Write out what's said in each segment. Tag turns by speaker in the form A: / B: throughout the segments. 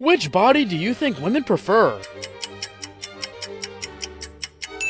A: Which body do you think women prefer?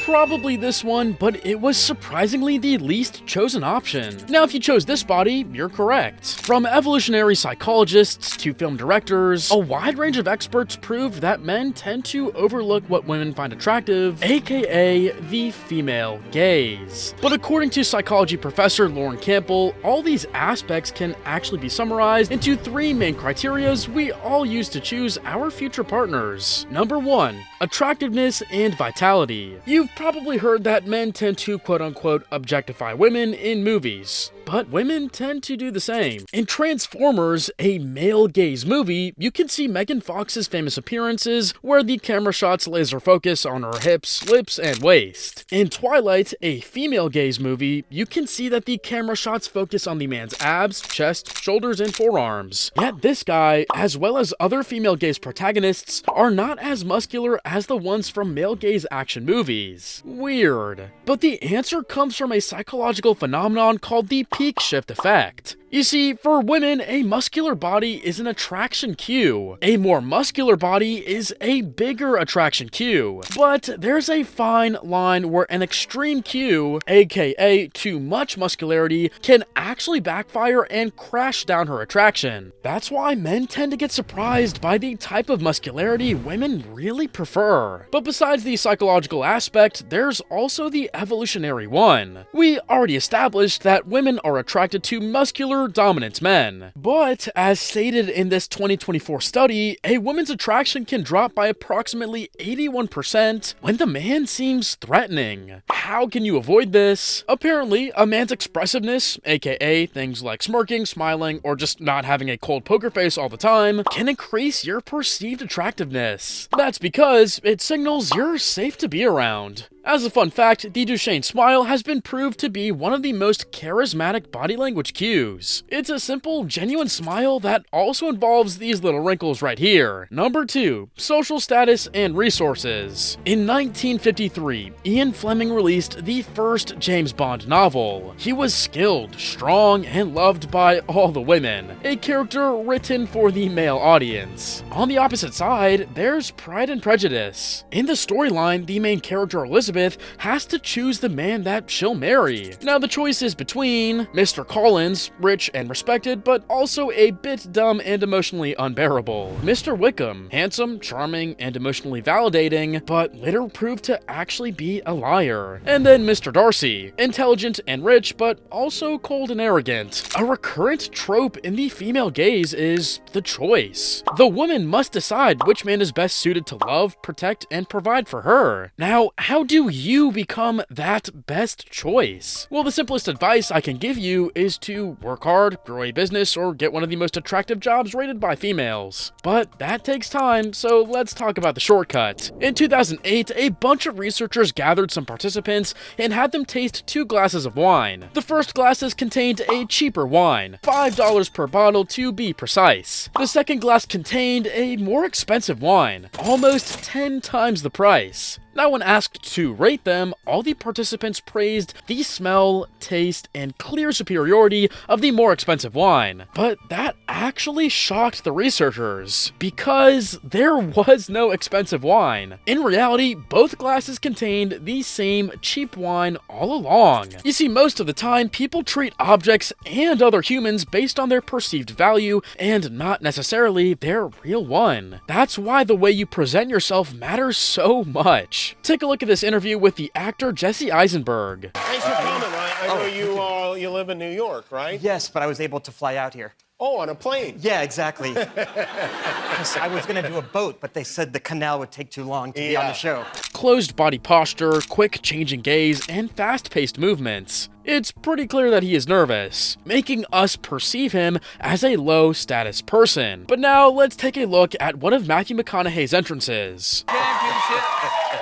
A: Probably this one, but it was surprisingly the least chosen option. Now, if you chose this body, you're correct. From evolutionary psychologists to film directors, a wide range of experts proved that men tend to overlook what women find attractive, aka the female gaze. But according to psychology professor Lauren Campbell, all these aspects can actually be summarized into three main criterias we all use to choose our future partners. Number 1, attractiveness and vitality. You've probably heard that men tend to quote-unquote objectify women in movies, but women tend to do the same. In Transformers, a male gaze movie, you can see Megan Fox's famous appearances where the camera shots laser focus on her hips, lips, and waist. In Twilight, a female gaze movie, you can see that the camera shots focus on the man's abs, chest, shoulders, and forearms. Yet this guy, as well as other female gaze protagonists, are not as muscular as the ones from male gaze action movies. Weird. But the answer comes from a psychological phenomenon called the peak shift effect. You see, for women, a muscular body is an attraction cue. A more muscular body is a bigger attraction cue. But there's a fine line where an extreme cue, aka too much muscularity, can actually backfire and crash down her attraction. That's why men tend to get surprised by the type of muscularity women really prefer. But besides the psychological aspect, there's also the evolutionary one. We already established that women are attracted to muscular dominant men. But as stated in this 2024 study, a woman's attraction can drop by approximately 81% when the man seems threatening. How can you avoid this? Apparently, a man's expressiveness, aka things like smirking, smiling, or just not having a cold poker face all the time, can increase your perceived attractiveness. That's because it signals you're safe to be around. As a fun fact, the Duchenne smile has been proved to be one of the most charismatic body language cues. It's a simple, genuine smile that also involves these little wrinkles right here. Number 2, social status and resources. In 1953, Ian Fleming released the first James Bond novel. He was skilled, strong, and loved by all the women, a character written for the male audience. On the opposite side, there's Pride and Prejudice. In the storyline, the main character Elizabeth has to choose the man that she'll marry. Now the choice is between Mr. Collins, rich and respected, but also a bit dumb and emotionally unbearable; Mr. Wickham, handsome, charming, and emotionally validating, but later proved to actually be a liar; and then Mr. Darcy, intelligent and rich, but also cold and arrogant. A recurrent trope in the female gaze is the choice. The woman must decide which man is best suited to love, protect, and provide for her. Now, how do you become that best choice? Well, the simplest advice I can give you is to work hard, grow a business, or get one of the most attractive jobs rated by females. But that takes time, so let's talk about the shortcut. In 2008, a bunch of researchers gathered some participants and had them taste 2 glasses of wine. The first glasses contained a cheaper wine, $5 per bottle to be precise. The second glass contained a more expensive wine, almost 10 times the price. Now, when asked to rate them, all the participants praised the smell, taste, and clear superiority of the more expensive wine. But that actually shocked the researchers, because there was no expensive wine. In reality, both glasses contained the same cheap wine all along. You see, most of the time, people treat objects and other humans based on their perceived value and not necessarily their real one. That's why the way you present yourself matters so much. Take a look at this interview with the actor Jesse Eisenberg.
B: Thanks for coming. I know you live in New York, right?
C: Yes, but I was able to fly out here.
B: Oh, on a plane?
C: Yeah, exactly. I was going to do a boat, but they said the canal would take too long to be on the show.
A: Closed body posture, quick changing gaze, and fast-paced movements. It's pretty clear that he is nervous, making us perceive him as a low-status person. But now, let's take a look at one of Matthew McConaughey's entrances.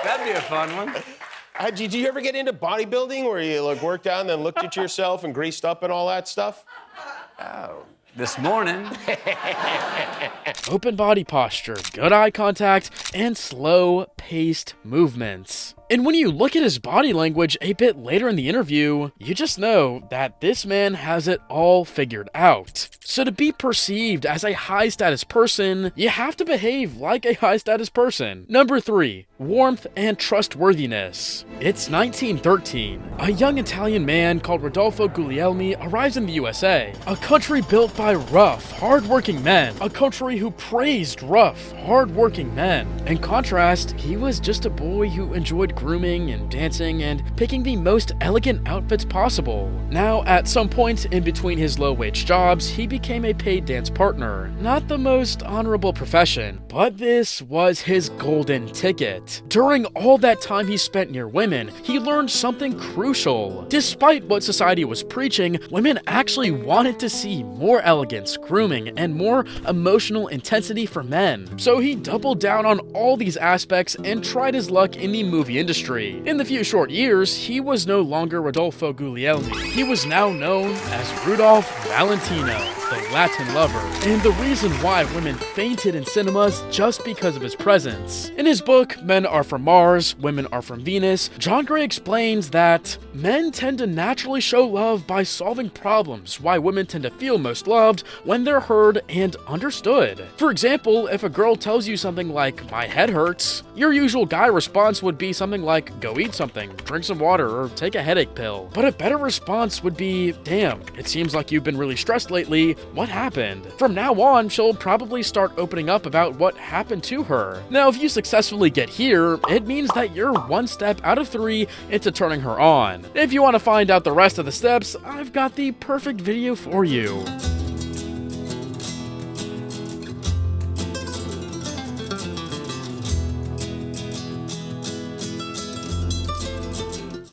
D: That'd be a fun one.
B: Did you ever get into bodybuilding where you worked out and then looked at yourself and greased up and all that stuff?
D: Oh, this morning.
A: Open body posture, good eye contact, and slow-paced movements. And when you look at his body language a bit later in the interview, you just know that this man has it all figured out. So to be perceived as a high status person, you have to behave like a high status person. Number 3, warmth and trustworthiness. It's 1913. A young Italian man called Rodolfo Guglielmi arrives in the USA, a country built by rough, hard-working men, a country who praised rough, hard-working men. In contrast, he was just a boy who enjoyed grooming and dancing and picking the most elegant outfits possible. Now, at some point in between his low-wage jobs, he became a paid dance partner. Not the most honorable profession, but this was his golden ticket. During all that time he spent near women, he learned something crucial. Despite what society was preaching, women actually wanted to see more elegance, grooming, and more emotional intensity for men. So he doubled down on all these aspects and tried his luck in the movie industry. In the few short years, he was no longer Rodolfo Guglielmi. He was now known as Rudolph Valentino, the Latin lover, and the reason why women fainted in cinemas just because of his presence. In his book, Men Are From Mars, Women Are From Venus, John Gray explains that men tend to naturally show love by solving problems, while women tend to feel most loved when they're heard and understood. For example, if a girl tells you something like, "My head hurts," your usual guy response would be something like, "Go eat something, drink some water, or take a headache pill." But a better response would be, "Damn, it seems like you've been really stressed lately. What happened?" From now on, she'll probably start opening up about what happened to her. Now, if you successfully get here, it means that you're one step out of 3 into turning her on. If you want to find out the rest of the steps, I've got the perfect video for you.